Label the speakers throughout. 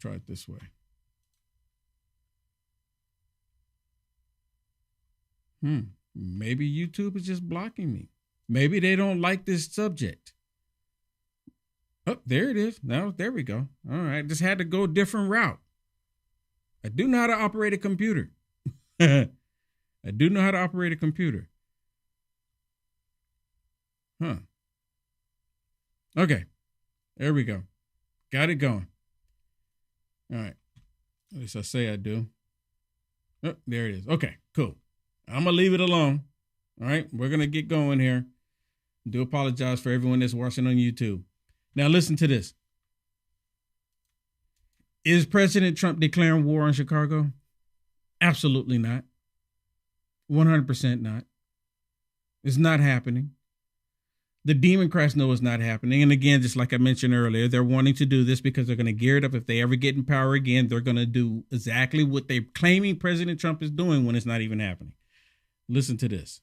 Speaker 1: try it this way. Maybe YouTube is just blocking me. Maybe they don't like this subject. Oh, there it is. Now, there we go. All right. Just had to go a different route. I do know how to operate a computer. I do know how to operate a computer. Okay. There we go. Got it going. All right. At least I say I do. Oh, there it is. Okay, cool. I'm going to leave it alone. All right. We're going to get going here. I do apologize for everyone that's watching on YouTube. Now, listen to this. Is President Trump declaring war on Chicago? Absolutely not. 100% not. It's not happening. The Democrats know it's not happening. And again, just like I mentioned earlier, they're wanting to do this because they're going to gear it up. If they ever get in power again, they're going to do exactly what they're claiming President Trump is doing when it's not even happening. Listen to this.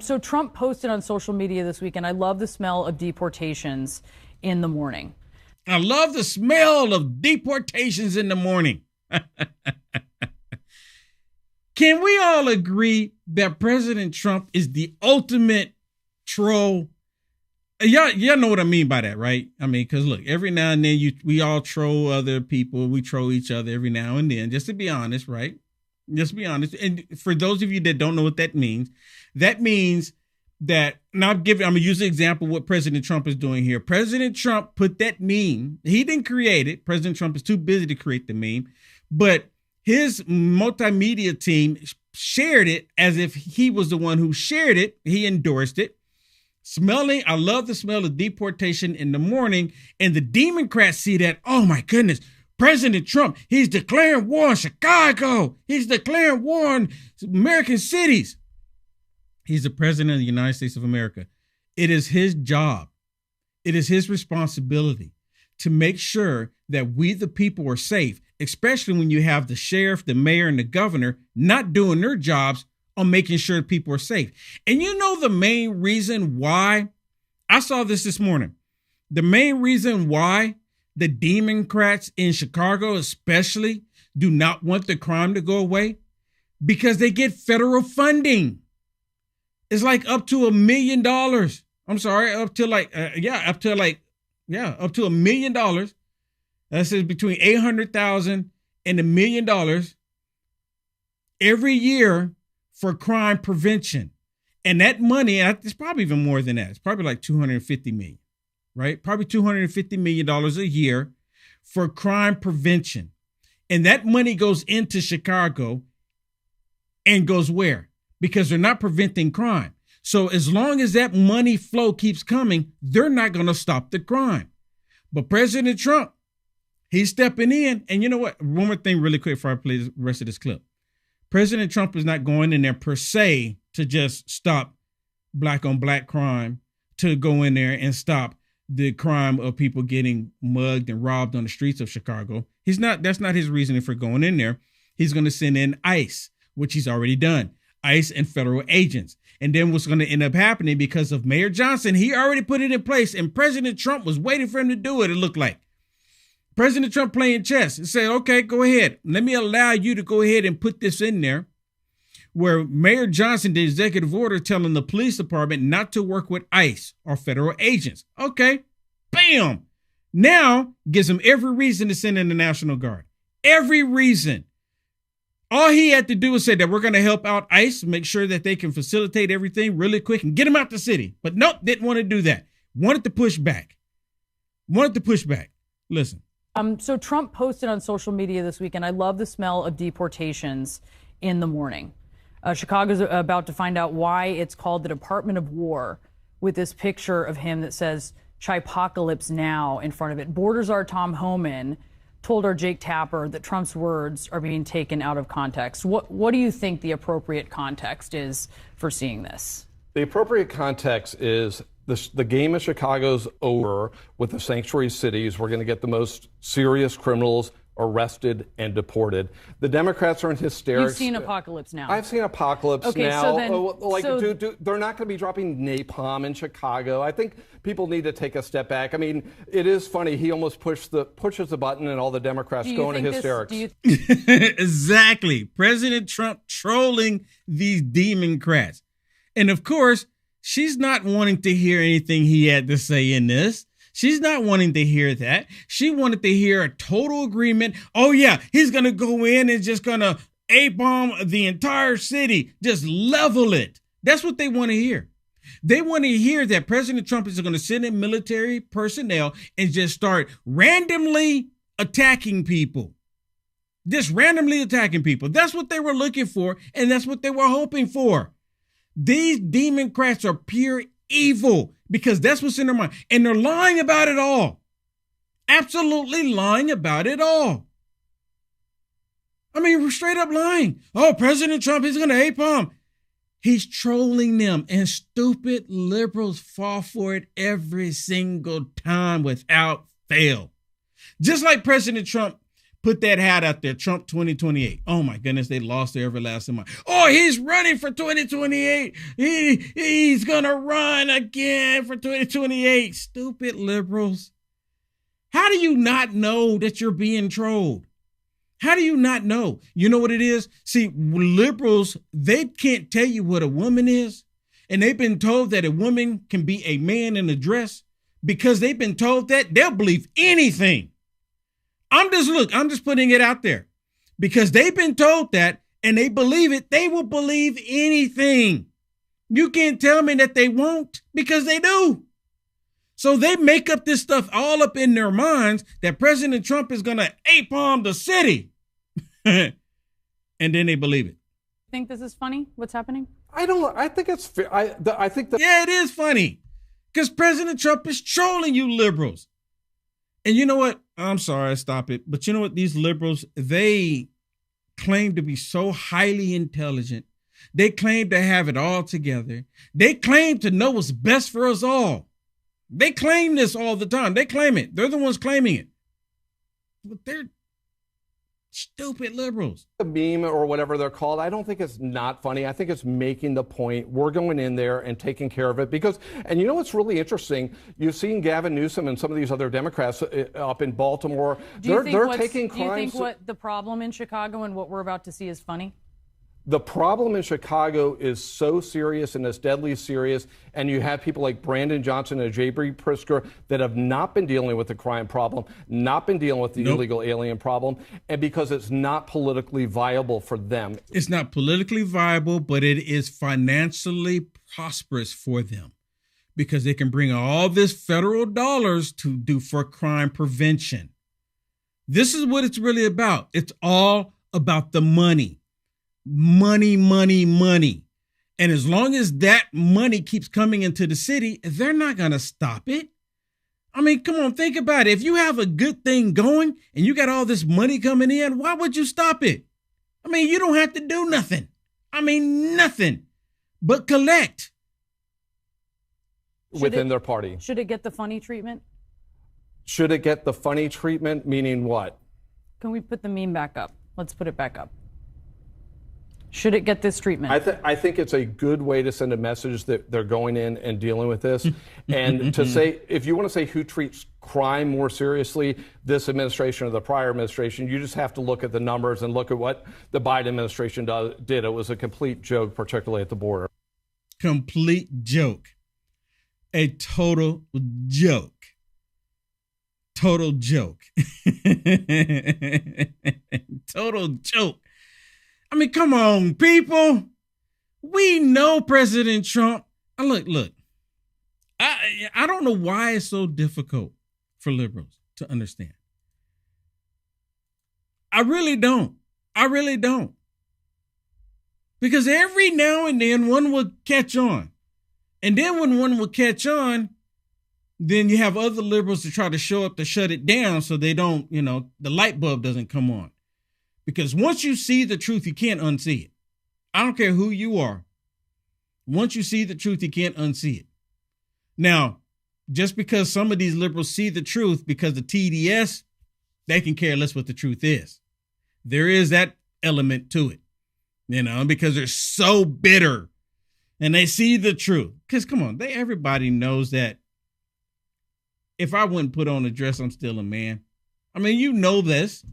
Speaker 2: So Trump posted on social media this weekend, I love the smell of deportations in the morning.
Speaker 1: I love the smell of deportations in the morning. Can we all agree that President Trump is the ultimate troll? Y'all know what I mean by that, right? I mean, because look, every now and then we all troll other people. We troll each other every now and then, just to be honest, right? Just be honest. And for those of you that don't know what that means that, now I'm going to use the example of what President Trump is doing here. President Trump put that meme. He didn't create it. President Trump is too busy to create the meme, but his multimedia team shared it as if he was the one who shared it. He endorsed it. I love the smell of deportation in the morning. And the Democrats see that. Oh my goodness. President Trump, he's declaring war on Chicago. He's declaring war on American cities. He's the president of the United States of America. It is his job. It is his responsibility to make sure that we, the people, are safe, especially when you have the sheriff, the mayor, and the governor not doing their jobs on making sure people are safe. And you know the main reason why? I saw this morning. The main reason why the Democrats in Chicago especially do not want the crime to go away, because they get federal funding. It's like up to $1 million. I'm sorry, up to $1 million. That says between $800,000 and $1 million every year for crime prevention. And that money, it's probably even more than that. It's probably like $250 million, right? Probably $250 million a year for crime prevention. And that money goes into Chicago and goes where? Because they're not preventing crime. So as long as that money flow keeps coming, they're not going to stop the crime. But President Trump, he's stepping in. And you know what? One more thing really quick before I play the rest of this clip. President Trump is not going in there per se to just stop black on black crime, to go in there and stop the crime of people getting mugged and robbed on the streets of Chicago. That's not his reasoning for going in there. He's going to send in ICE, which he's already done. ICE and federal agents. And then what's going to end up happening, because of Mayor Johnson, he already put it in place, and President Trump was waiting for him to do it, it looked like. President Trump playing chess and said, okay, go ahead. Let me allow you to go ahead and put this in there, where Mayor Johnson did executive order telling the police department not to work with ICE or federal agents. Okay, bam. Now gives him every reason to send in the National Guard. Every reason. All he had to do was say that we're going to help out ICE, make sure that they can facilitate everything really quick and get them out the city. But nope, didn't want to do that. Wanted to push back. Listen.
Speaker 2: So Trump posted on social media this weekend, I love the smell of deportations in the morning. Chicago's about to find out why it's called the Department of War, with this picture of him that says Chipocalypse Now in front of it. Borders Czar Tom Homan told our Jake Tapper that Trump's words are being taken out of context. What do you think the appropriate context is for seeing this?
Speaker 3: The appropriate context is the game of Chicago's over with the sanctuary cities. We're going to get the most serious criminals arrested and deported. The Democrats are in hysterics.
Speaker 2: You've seen Apocalypse Now.
Speaker 3: I've seen Apocalypse
Speaker 2: Okay,
Speaker 3: Now.
Speaker 2: so then-
Speaker 3: They're not going to be dropping napalm in Chicago. I think people need to take a step back. I mean, it is funny. He almost pushes the button and all the Democrats go into hysterics.
Speaker 1: Exactly. President Trump trolling these Democrats. And of course, she's not wanting to hear anything he had to say in this. She's not wanting to hear that. She wanted to hear a total agreement. Oh, yeah, he's going to go in and just going to A-bomb the entire city, just level it. That's what they want to hear. They want to hear that President Trump is going to send in military personnel and just start randomly attacking people. Just randomly attacking people. That's what they were looking for, and that's what they were hoping for. These Democrats are pure evil because that's what's in their mind. And they're lying about it all. Absolutely lying about it all. I mean, we're straight up lying. Oh, President Trump is going to A-bomb. He's trolling them, and stupid liberals fall for it every single time without fail. Just like President Trump put that hat out there, Trump 2028. Oh my goodness, they lost their everlasting mind. Oh, he's running for 2028. He's going to run again for 2028. Stupid liberals. How do you not know that you're being trolled? How do you not know? You know what it is? See, liberals, they can't tell you what a woman is. And they've been told that a woman can be a man in a dress. Because they've been told that, they'll believe anything. I'm just putting it out there. Because they've been told that and they believe it, they will believe anything. You can't tell me that they won't, because they do. So they make up this stuff all up in their minds that President Trump is going to A-bomb the city. And then they believe it.
Speaker 2: Think this is funny? What's happening?
Speaker 3: I think it's fair. I think that.
Speaker 1: Yeah, it is funny. Because President Trump is trolling you liberals. And you know what? I'm sorry, stop it. But you know what? These liberals, they claim to be so highly intelligent. They claim to have it all together. They claim to know what's best for us all. They claim this all the time. They claim it. They're the ones claiming it. But they're stupid liberals.
Speaker 3: The meme or whatever they're called, I don't think it's not funny. I think it's making the point. We're going in there and taking care of it because, and you know what's really interesting? You've seen Gavin Newsom and some of these other Democrats up in Baltimore. They're taking crimes.
Speaker 2: Do you think what the problem in Chicago and what we're about to see is funny?
Speaker 3: The problem in Chicago is so serious and it's deadly serious. And you have people like Brandon Johnson and J.B. Pritzker that have not been dealing with the crime problem, not been dealing with the illegal alien problem, and because it's not politically viable for them.
Speaker 1: It's not politically viable, but it is financially prosperous for them because they can bring all this federal dollars to do for crime prevention. This is what it's really about. It's all about the money. Money, money, money. And as long as that money keeps coming into the city, they're not going to stop it. I mean, come on, think about it. If you have a good thing going and you got all this money coming in, why would you stop it? I mean, you don't have to do nothing. I mean, nothing but collect.
Speaker 3: Within their party.
Speaker 2: Should it get the funny treatment?
Speaker 3: Should it get the funny treatment? Meaning what?
Speaker 2: Can we put the meme back up? Let's put it back up. Should it get this treatment?
Speaker 3: I think it's a good way to send a message that they're going in and dealing with this. And to say, if you want to say who treats crime more seriously, this administration or the prior administration, you just have to look at the numbers and look at what the Biden administration did. It was a complete joke, particularly at the border.
Speaker 1: Complete joke. A total joke. Total joke. Total joke. I mean, come on, people. We know President Trump. Look. I don't know why it's so difficult for liberals to understand. I really don't. Because every now and then one will catch on. And then when one will catch on, then you have other liberals to try to show up to shut it down so they don't, the light bulb doesn't come on. Because once you see the truth, you can't unsee it. I don't care who you are. Once you see the truth, you can't unsee it. Now, just because some of these liberals see the truth because of TDS, they can care less what the truth is. There is that element to it, because they're so bitter and they see the truth. Because come on, everybody knows that if I wouldn't put on a dress, I'm still a man. I mean, you know this.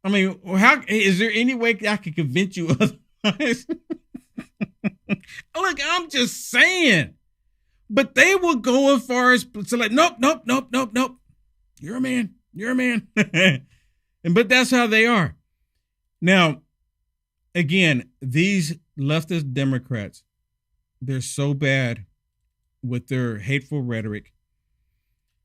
Speaker 1: I mean, how is there any way I could convince you otherwise? Look, I'm just saying. But they will go as far as to like, nope. You're a man. But that's how they are. Now, again, these leftist Democrats, they're so bad with their hateful rhetoric.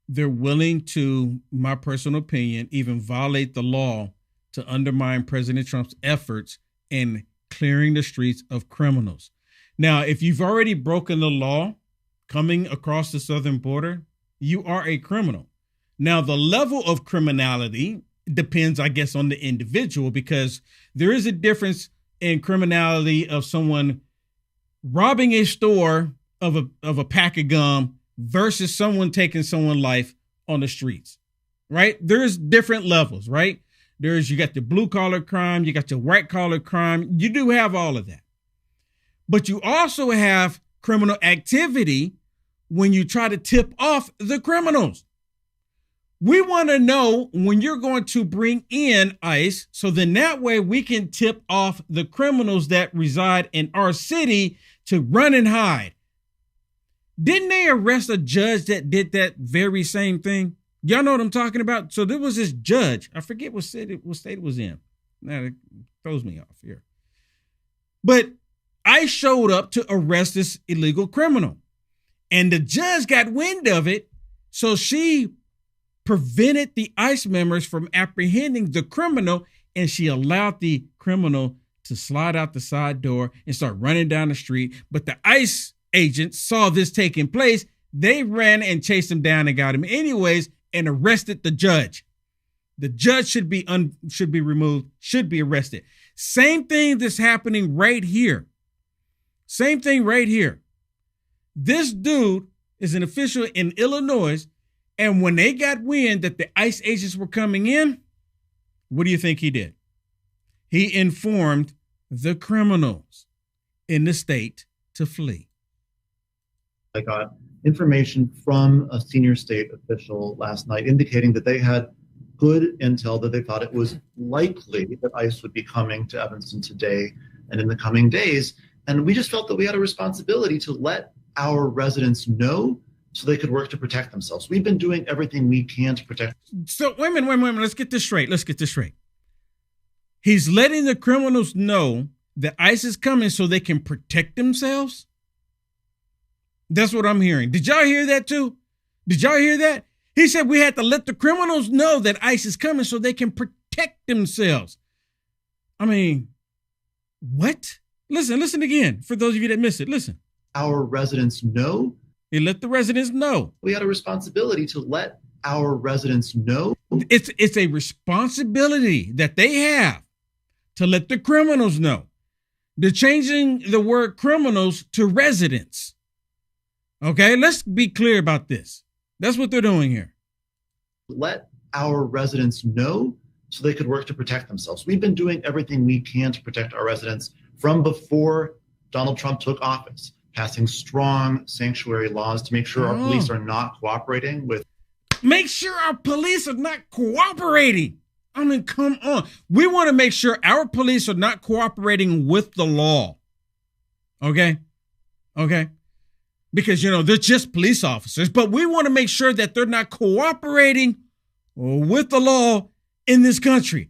Speaker 1: They're willing to, my personal opinion, even violate the law to undermine President Trump's efforts in clearing the streets of criminals. Now, if you've already broken the law coming across the southern border, you are a criminal. Now, the level of criminality depends, I guess, on the individual, because there is a difference in criminality of someone robbing a store of a pack of gum versus someone taking someone's life on the streets, right? There's different levels, right? You got the blue collar crime, you got your white collar crime. You do have all of that. But you also have criminal activity when you try to tip off the criminals. We want to know when you're going to bring in ICE, so then that way we can tip off the criminals that reside in our city to run and hide. Didn't they arrest a judge that did that very same thing? Y'all know what I'm talking about? So there was this judge. I forget what state it was in. Now it throws me off here. But I showed up to arrest this illegal criminal. And the judge got wind of it. So she prevented the ICE members from apprehending the criminal, and she allowed the criminal to slide out the side door and start running down the street. But the ICE agents saw this taking place. They ran and chased him down and got him anyways and arrested the judge. The judge should be removed, should be arrested. Same thing that's happening right here. Same thing right here. This dude is an official in Illinois, and when they got wind that the ICE agents were coming in, what do you think he did? He informed the criminals in the state to flee.
Speaker 4: I got information from a senior state official last night indicating that they had good intel that they thought it was likely that ICE would be coming to Evanston today and in the coming days. And we just felt that we had a responsibility to let our residents know so they could work to protect themselves. We've been doing everything we can to protect.
Speaker 1: So wait a minute. Let's get this straight. He's letting the criminals know that ICE is coming so they can protect themselves. That's what I'm hearing. Did y'all hear that too? Did y'all hear that? He said we had to let the criminals know that ICE is coming so they can protect themselves. I mean, what? Listen again. For those of you that missed it, listen.
Speaker 4: Our residents know.
Speaker 1: He let the residents know.
Speaker 4: We had a responsibility to let our residents know.
Speaker 1: It's a responsibility that they have to let the criminals know. They're changing the word criminals to residents. Okay, let's be clear about this. That's what they're doing here.
Speaker 4: Let our residents know so they could work to protect themselves. We've been doing everything we can to protect our residents from before Donald Trump took office, passing strong sanctuary laws to make sure our police are not cooperating with.
Speaker 1: Make sure our police are not cooperating. I mean, come on. We want to make sure our police are not cooperating with the law. Okay? Because, they're just police officers, but we want to make sure that they're not cooperating with the law in this country.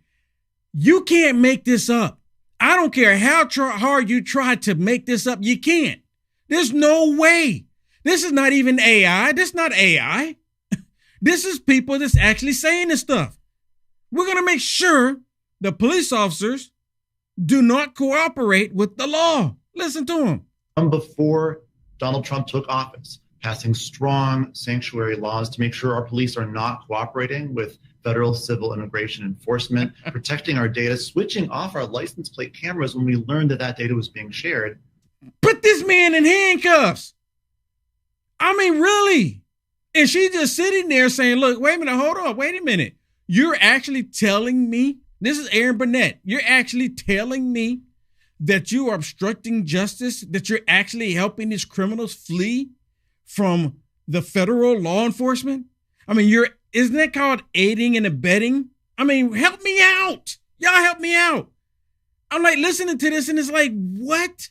Speaker 1: You can't make this up. I don't care how hard you try to make this up. You can't. There's no way. This is not even AI. This is not AI. This is people that's actually saying this stuff. We're going to make sure the police officers do not cooperate with the law. Listen to them.
Speaker 4: From before Donald Trump took office, passing strong sanctuary laws to make sure our police are not cooperating with federal civil immigration enforcement, protecting our data, switching off our license plate cameras when we learned that data was being shared.
Speaker 1: Put this man in handcuffs. I mean, really? And she's just sitting there saying, look, wait a minute, hold on, wait a minute. You're actually telling me, this is Aaron Burnett, you're actually telling me that you are obstructing justice, that you're actually helping these criminals flee from the federal law enforcement? I mean, isn't that called aiding and abetting? I mean, help me out. Y'all help me out. I'm like listening to this and it's like, what?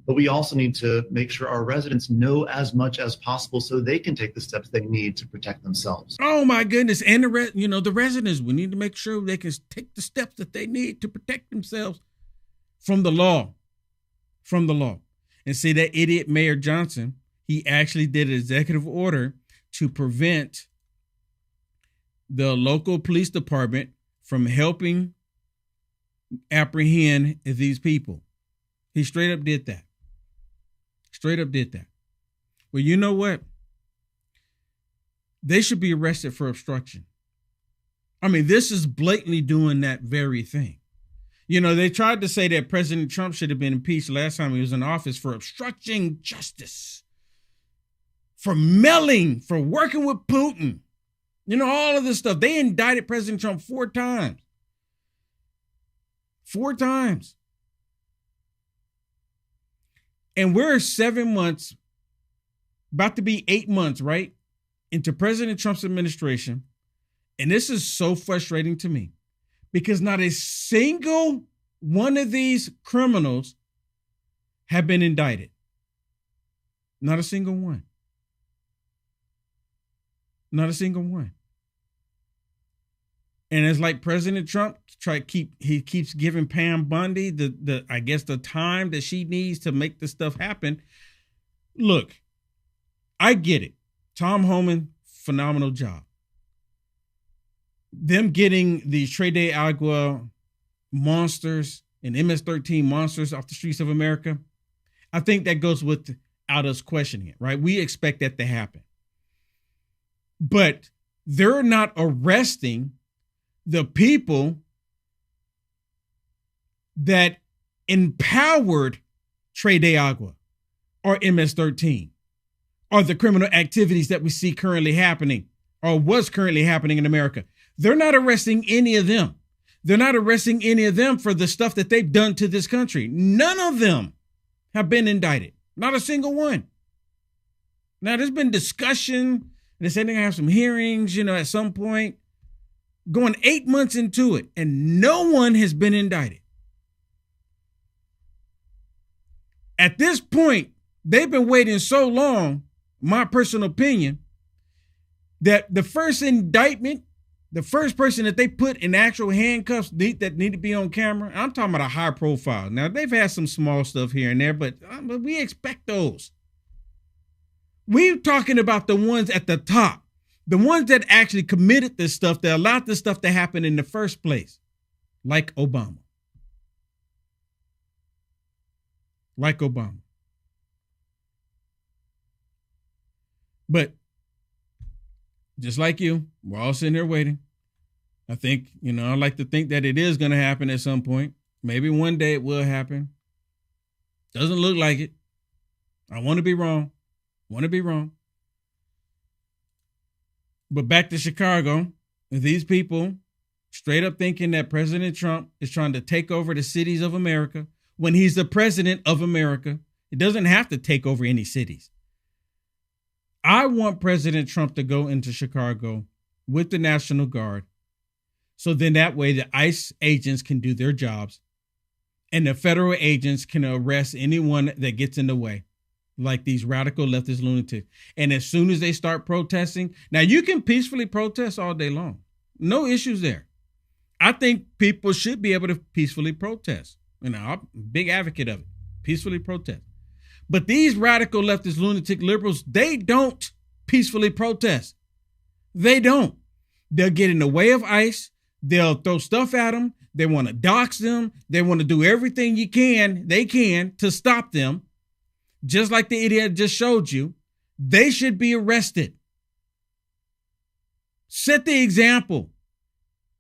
Speaker 4: But we also need to make sure our residents know as much as possible so they can take the steps they need to protect themselves.
Speaker 1: Oh my goodness. And the residents, we need to make sure they can take the steps that they need to protect themselves from the law. And see, that idiot Mayor Johnson, he actually did an executive order to prevent the local police department from helping apprehend these people. He straight up did that. Well, you know what? They should be arrested for obstruction. I mean, this is blatantly doing that very thing. You know, they tried to say that President Trump should have been impeached last time he was in office for obstructing justice, for meddling, for working with Putin. You know, all of this stuff. They indicted President Trump 4 times. 4 times. And we're 7 months, about to be 8 months, right, into President Trump's administration. And this is so frustrating to me because not a single one of these criminals have been indicted. Not a single one. Not a single one. And it's like President Trump keeps giving Pam Bondi the time that she needs to make this stuff happen. Look, I get it. Tom Homan, phenomenal job. Them getting these Tres de Agua monsters and MS-13 monsters off the streets of America, I think that goes without us questioning it, right? We expect that to happen. But they're not arresting the people that empowered Tres de Agua or MS-13 or the criminal activities that we see currently happening or was currently happening in America. They're not arresting any of them. They're not arresting any of them for the stuff that they've done to this country. None of them have been indicted. Not a single one. Now, there's been discussion. They said they're going to have some hearings, at some point. Going 8 months into it, and no one has been indicted. At this point, they've been waiting so long, my personal opinion, that the first indictment, the first person that they put in actual handcuffs that need to be on camera, I'm talking about a high profile. Now, they've had some small stuff here and there, but we expect those. We're talking about the ones at the top. The ones that actually committed this stuff, that allowed this stuff to happen in the first place, like Obama. But just like you, we're all sitting there waiting. I think, I like to think that it is going to happen at some point. Maybe one day it will happen. Doesn't look like it. I want to be wrong. But back to Chicago, these people straight up thinking that President Trump is trying to take over the cities of America when he's the president of America. It doesn't have to take over any cities. I want President Trump to go into Chicago with the National Guard. So then that way the ICE agents can do their jobs and the federal agents can arrest anyone that gets in the way, like these radical leftist lunatics. And as soon as they start protesting, now you can peacefully protest all day long. No issues there. I think people should be able to peacefully protest. I'm a big advocate of it. Peacefully protest. But these radical leftist lunatic liberals, they don't peacefully protest. They don't. They'll get in the way of ICE. They'll throw stuff at them. They want to dox them. They want to do everything they can to stop them. Just like the idiot just showed you, they should be arrested. Set the example.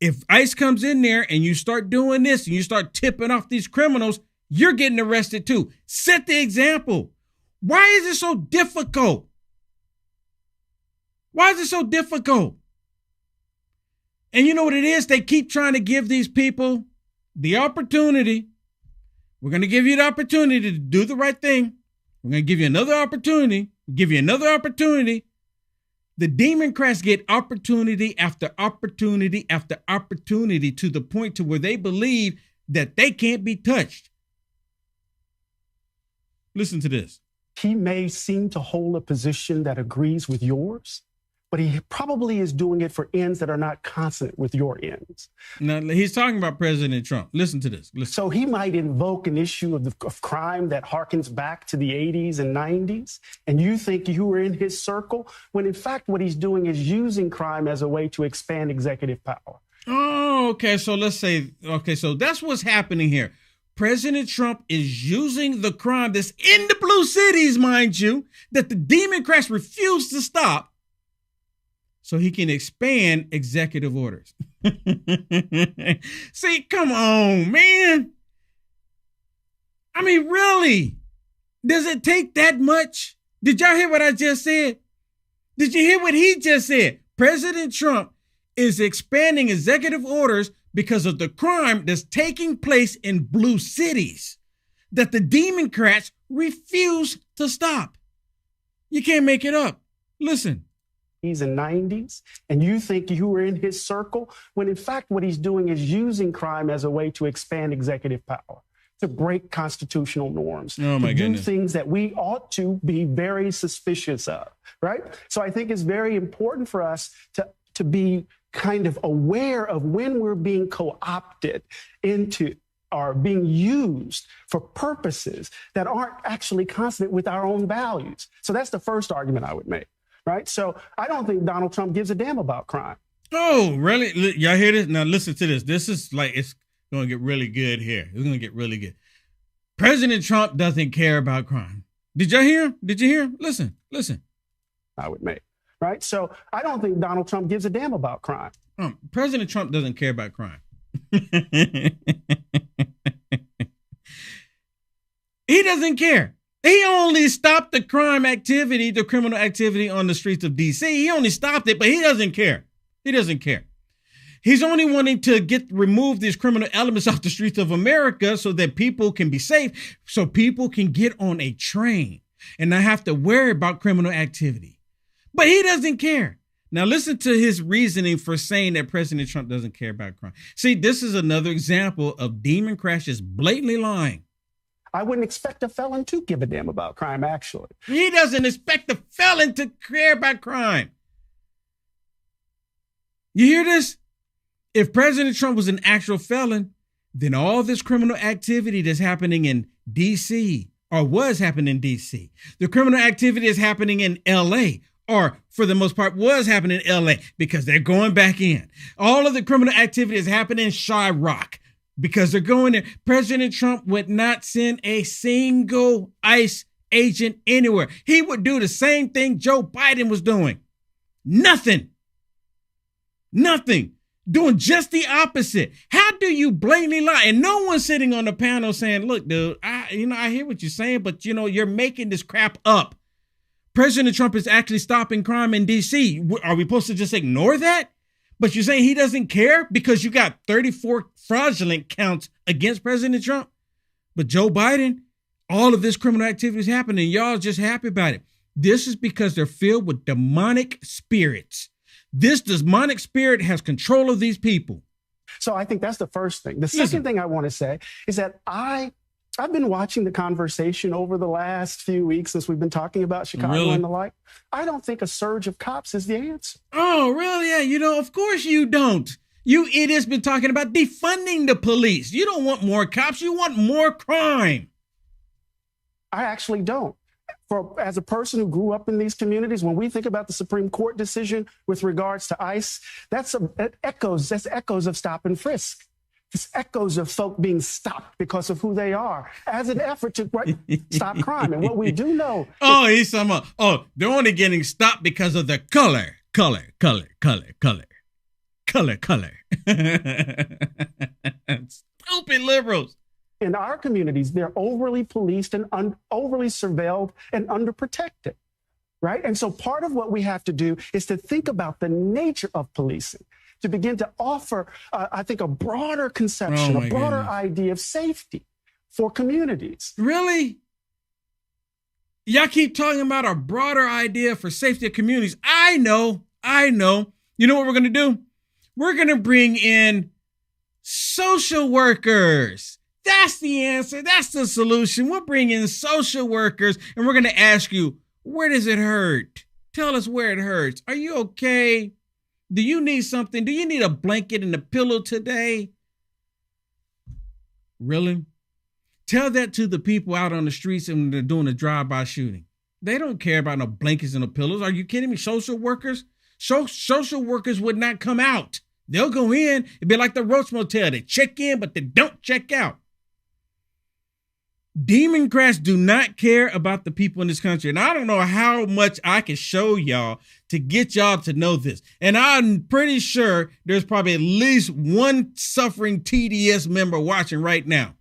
Speaker 1: If ICE comes in there and you start doing this and you start tipping off these criminals, you're getting arrested too. Set the example. Why is it so difficult? And you know what it is? They keep trying to give these people the opportunity. We're going to give you the opportunity to do the right thing. We're going to give you another opportunity. Give you another opportunity. The Democrats get opportunity after opportunity after opportunity to the point to where they believe that they can't be touched. Listen to this.
Speaker 5: He may seem to hold a position that agrees with yours, but he probably is doing it for ends that are not consonant with your ends.
Speaker 1: Now, he's talking about President Trump. Listen to this. Listen.
Speaker 5: So he might invoke an issue of crime that harkens back to the 80s and 90s, and you think you were in his circle, when in fact what he's doing is using crime as a way to expand executive power.
Speaker 1: Oh, okay. So let's say, so that's what's happening here. President Trump is using the crime that's in the blue cities, mind you, that the Democrats refuse to stop, so he can expand executive orders. See, come on, man. I mean, really? Does it take that much? Did y'all hear what I just said? Did you hear what he just said? President Trump is expanding executive orders because of the crime that's taking place in blue cities that the Democrats refuse to stop. You can't make it up. Listen.
Speaker 5: And 90s, and you think you were in his circle, when in fact what he's doing is using crime as a way to expand executive power, to break constitutional norms,
Speaker 1: to
Speaker 5: do things that we ought to be very suspicious of, right? So I think it's very important for us to be kind of aware of when we're being co-opted into or being used for purposes that aren't actually consonant with our own values. So that's the first argument I would make. Right. So I don't think Donald Trump gives a damn about crime.
Speaker 1: Oh, really? Y'all hear this? Now listen to this. This is like, it's going to get really good here. It's going to get really good. President Trump doesn't care about crime. Did y'all hear him? Did you hear him? Listen. I would make.
Speaker 5: Right. So I don't think Donald Trump gives a damn about crime.
Speaker 1: President Trump doesn't care about crime. He doesn't care. He only stopped the crime activity, the criminal activity on the streets of D.C. He only stopped it, but he doesn't care. He doesn't care. He's only wanting to remove these criminal elements off the streets of America so that people can be safe, so people can get on a train and not have to worry about criminal activity. But he doesn't care. Now listen to his reasoning for saying that President Trump doesn't care about crime. See, this is another example of Democrats just blatantly lying.
Speaker 5: I wouldn't expect a felon to give a damn about crime, actually.
Speaker 1: He doesn't expect a felon to care about crime. You hear this? If President Trump was an actual felon, then all this criminal activity that's happening in D.C. or was happening in D.C., the criminal activity is happening in L.A., or for the most part was happening in L.A. because they're going back in. All of the criminal activity is happening in Chirac, because they're going there. President Trump would not send a single ICE agent anywhere. He would do the same thing Joe Biden was doing. Nothing. Doing just the opposite. How do you blatantly lie? And no one's sitting on the panel saying, look, dude, I hear what you're saying, but you're making this crap up. President Trump is actually stopping crime in D.C. Are we supposed to just ignore that? But you're saying he doesn't care because you got 34 fraudulent counts against President Trump. But Joe Biden, all of this criminal activity is happening. Y'all just happy about it. This is because they're filled with demonic spirits. This demonic spirit has control of these people.
Speaker 5: So I think that's the first thing. The second thing I want to say is that I've been watching the conversation over the last few weeks since we've been talking about Chicago and the like. I don't think a surge of cops is the answer.
Speaker 1: Oh, really? Yeah, of course you don't. You idiots been talking about defunding the police. You don't want more cops. You want more crime.
Speaker 5: I actually don't. As a person who grew up in these communities, when we think about the Supreme Court decision with regards to ICE, that's echoes of stop and frisk. It's echoes of folk being stopped because of who they are as an effort to stop crime. And what we do know.
Speaker 1: He's talking about, they're only getting stopped because of the color. Stupid liberals.
Speaker 5: In our communities, they're overly policed and overly surveilled and underprotected. Right. And so part of what we have to do is to think about the nature of policing. to begin to offer, I think, a broader conception, a broader idea of safety for communities.
Speaker 1: Really? Y'all keep talking about a broader idea for safety of communities. I know. You know what we're going to do? We're going to bring in social workers. That's the answer. That's the solution. We'll bring in social workers and we're going to ask you, where does it hurt? Tell us where it hurts. Are you okay? Do you need something? Do you need a blanket and a pillow today? Really? Tell that to the people out on the streets and they're doing a drive-by shooting. They don't care about no blankets and no pillows. Are you kidding me? Social workers? Social workers would not come out. They'll go in. It'd be like the Roach Motel. They check in, but they don't check out. Democrats do not care about the people in this country. And I don't know how much I can show y'all to get y'all to know this. And I'm pretty sure there's probably at least one suffering TDS member watching right now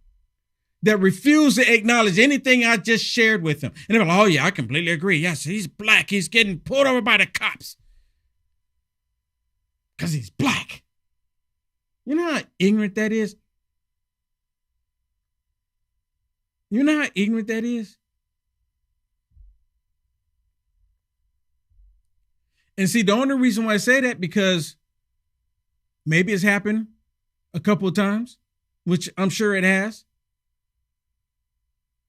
Speaker 1: that refuse to acknowledge anything I just shared with them. And they're like, oh yeah, I completely agree. Yes, he's black. He's getting pulled over by the cops because he's black. You know how ignorant that is? You know how ignorant that is? And see, the only reason why I say that, because maybe it's happened a couple of times, which I'm sure it has.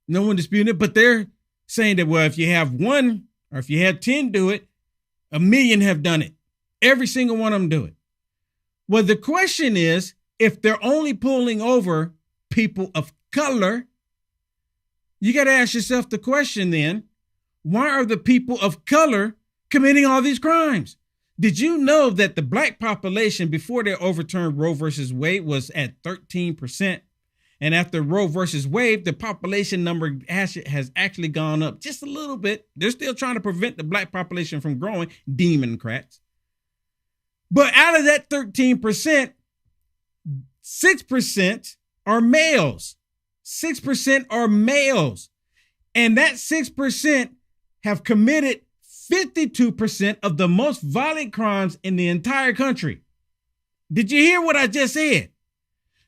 Speaker 1: No one disputing it, but they're saying that, well, if you have one or if you have 10 do it, 1 million have done it. Every single one of them do it. Well, the question is, if they're only pulling over people of color, you got to ask yourself the question then, why are the people of color committing all these crimes? Did you know that the black population before they overturned Roe versus Wade was at 13%? And after Roe versus Wade, the population number has actually gone up just a little bit. They're still trying to prevent the black population from growing, Democrats. But out of that 13%, 6% are males. 6% are males. And that 6% have committed 52% of the most violent crimes in the entire country. Did you hear what I just said?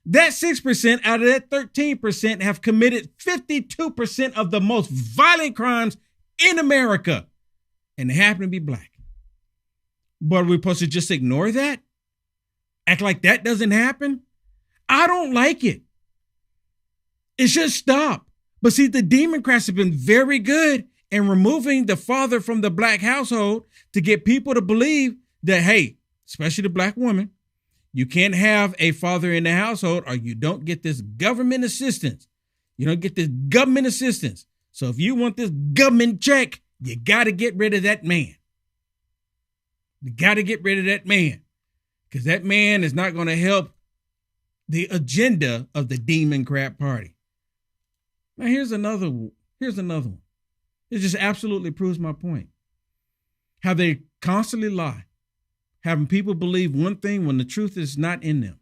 Speaker 1: That 6% out of that 13% have committed 52% of the most violent crimes in America. And they happen to be black. But are we supposed to just ignore that? Act like that doesn't happen? I don't like it. It should stop. But see, the Democrats have been very good in removing the father from the black household to get people to believe that, hey, especially the black woman, you can't have a father in the household or you don't get this government assistance. You don't get this government assistance. So if you want this government check, you got to get rid of that man. You got to get rid of that man because that man is not going to help the agenda of the Democrat Party. Now, here's another one. It just absolutely proves my point. How they constantly lie, having people believe one thing when the truth is not in them.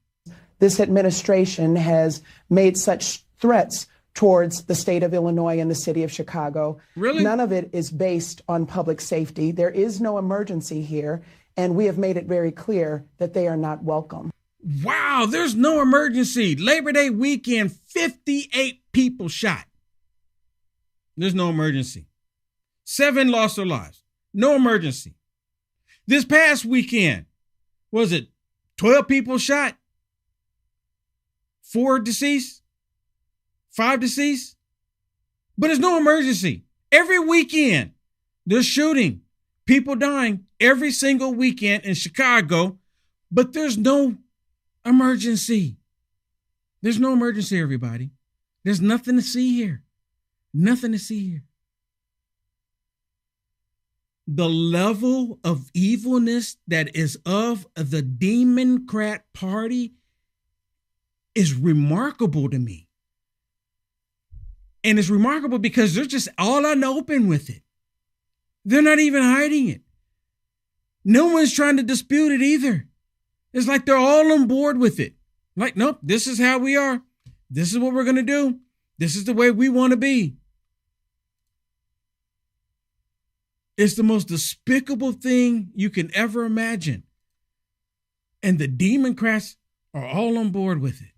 Speaker 6: This administration has made such threats towards the state of Illinois and the city of Chicago.
Speaker 1: Really?
Speaker 6: None of it is based on public safety. There is no emergency here, and we have made it very clear that they are not welcome.
Speaker 1: Wow, there's no emergency. Labor Day weekend, 58 people shot. There's no emergency. 7 lost their lives. No emergency. This past weekend, was it 12 people shot? 4 deceased? 5 deceased? But there's no emergency. Every weekend, they're shooting. People dying every single weekend in Chicago, but there's no emergency. There's no emergency, everybody. There's nothing to see here. Nothing to see here. The level of evilness that is of the Democrat Party is remarkable to me. And it's remarkable because they're just all on the open with it. They're not even hiding it. No one's trying to dispute it either. It's like they're all on board with it. Like, nope, this is how we are. This is what we're going to do. This is the way we want to be. It's the most despicable thing you can ever imagine. And the Democrats are all on board with it.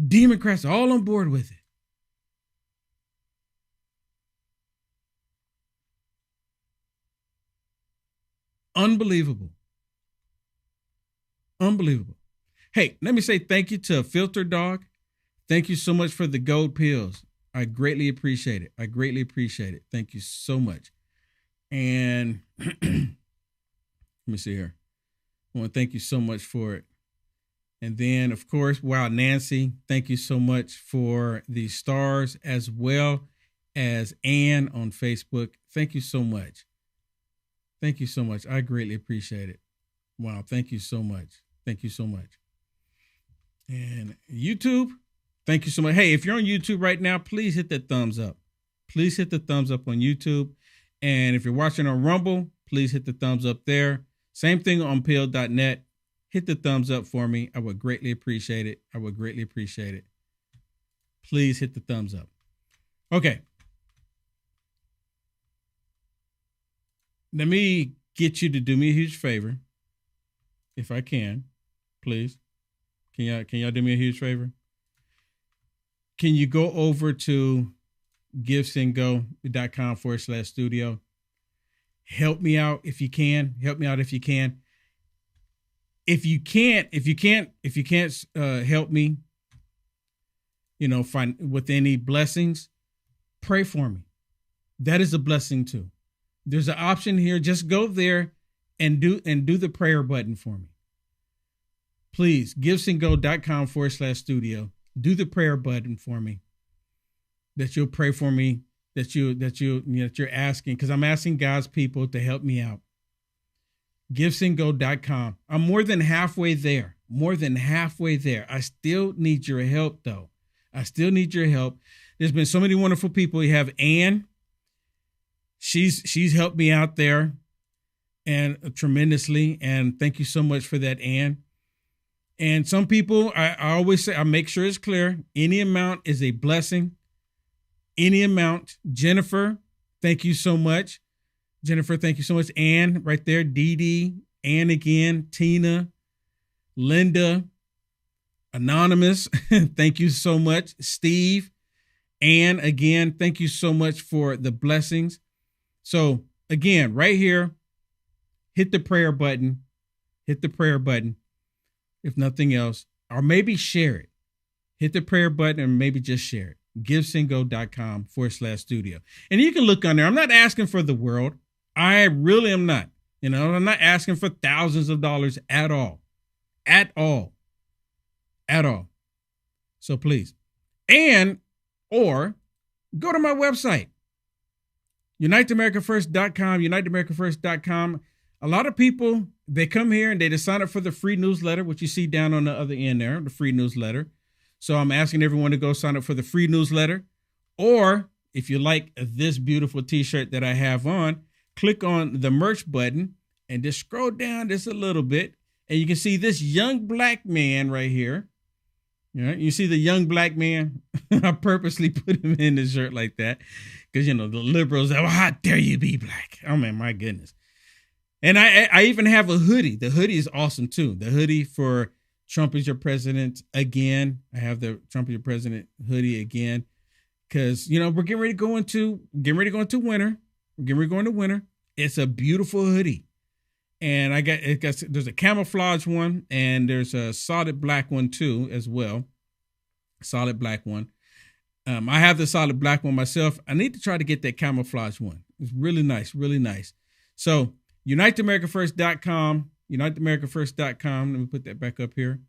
Speaker 1: Democrats are all on board with it. Unbelievable. Unbelievable. Hey, let me say thank you to Filter Dog. Thank you so much for the gold pills. I greatly appreciate it. I greatly appreciate it. Thank you so much. And let me see here. I want to thank you so much for it. And then, of course, wow, Nancy, thank you so much for the stars, as well as Ann on Facebook. Thank you so much. Thank you so much. I greatly appreciate it. Wow. Thank you so much. Thank you so much. And YouTube, thank you so much. Hey, if you're on YouTube right now, please hit that thumbs up. Please hit the thumbs up on YouTube. And if you're watching on Rumble, please hit the thumbs up there. Same thing on pill.net. Hit the thumbs up for me. I would greatly appreciate it. I would greatly appreciate it. Please hit the thumbs up. Okay. Let me get you to do me a huge favor, if I can, please. Can y'all do me a huge favor? Can you go over to givesendgo.com/studio? Help me out if you can. Help me out if you can. If you can't help me, find with any blessings, pray for me. That is a blessing too. There's an option here. Just go there and do the prayer button for me. Please, givesendgo.com/studio. Do the prayer button for me. That you'll pray for me. That you're asking, because I'm asking God's people to help me out. Givesendgo.com. I'm more than halfway there. More than halfway there. I still need your help, though. I still need your help. There's been so many wonderful people. You have Ann. She's helped me out there and tremendously. And thank you so much for that, Ann. And some people, I always say, I make sure it's clear. Any amount is a blessing. Any amount. Jennifer, thank you so much. Jennifer, thank you so much. Ann, right there. Dee Dee, Ann again. Tina, Linda, Anonymous, thank you so much. Steve, Ann, again, thank you so much for the blessings. So again, right here, hit the prayer button. Hit the prayer button, if nothing else, or maybe share it. Hit the prayer button and maybe just share it. givesendgo.com/studio. And you can look on there. I'm not asking for the world. I really am not. I'm not asking for thousands of dollars at all. At all. At all. So please. Or go to my website. UniteAmericaFirst.com. UniteAmericaFirst.com. A lot of people, they come here and they just sign up for the free newsletter, which you see down on the other end there, the free newsletter. So I'm asking everyone to go sign up for the free newsletter. Or if you like this beautiful t-shirt that I have on, click on the merch button and just scroll down just a little bit. And you can see this young black man right here. You see the young black man? I purposely put him in the shirt like that because, the liberals, how dare you be black? Oh, man, my goodness. And I even have a hoodie. The hoodie is awesome, too. The hoodie for Trump is your president again. I have the Trump is your president hoodie again because, we're getting ready to go into winter. We're getting ready to go into winter. It's a beautiful hoodie. And there's a camouflage one and there's a solid black one too, as well. Solid black one. I have the solid black one myself. I need to try to get that camouflage one. It's really nice, really nice. So UniteAmericaFirst.com, UniteAmericaFirst.com. Let me put that back up here.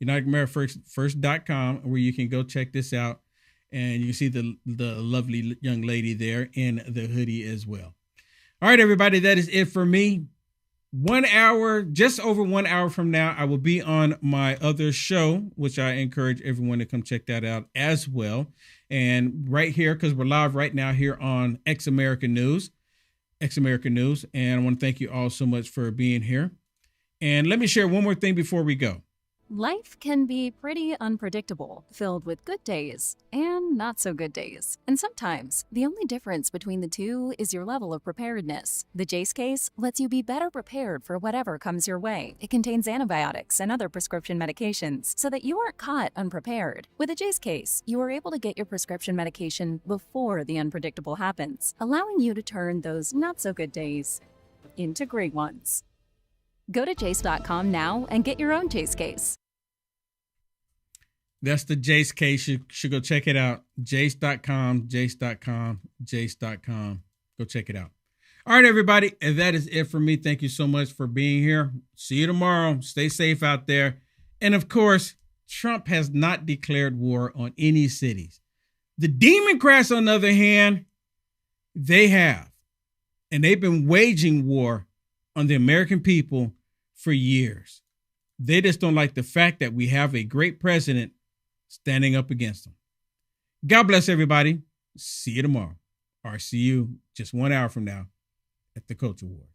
Speaker 1: UniteAmericaFirst.com, where you can go check this out. And you can see the lovely young lady there in the hoodie as well. All right, everybody, that is it for me. 1 hour, just over 1 hour from now, I will be on my other show, which I encourage everyone to come check that out as well. And right here, because we're live right now here on X America News. And I want to thank you all so much for being here. And let me share one more thing before we go.
Speaker 7: Life can be pretty unpredictable, filled with good days and not so good days. And sometimes, the only difference between the two is your level of preparedness. The Jace case lets you be better prepared for whatever comes your way. It contains antibiotics and other prescription medications so that you aren't caught unprepared. With a Jace case, you are able to get your prescription medication before the unpredictable happens, allowing you to turn those not so good days into great ones. Go to jace.com now and get your own Jace case.
Speaker 1: That's the Jace case. You should go check it out. Jace.com, Jace.com, Jace.com. Go check it out. All right, everybody. And that is it for me. Thank you so much for being here. See you tomorrow. Stay safe out there. And of course, Trump has not declared war on any cities. The Democrats, on the other hand, they have. And they've been waging war on the American people for years. They just don't like the fact that we have a great president standing up against them. God bless everybody. See you tomorrow. Or see you just 1 hour from now at the Culture War.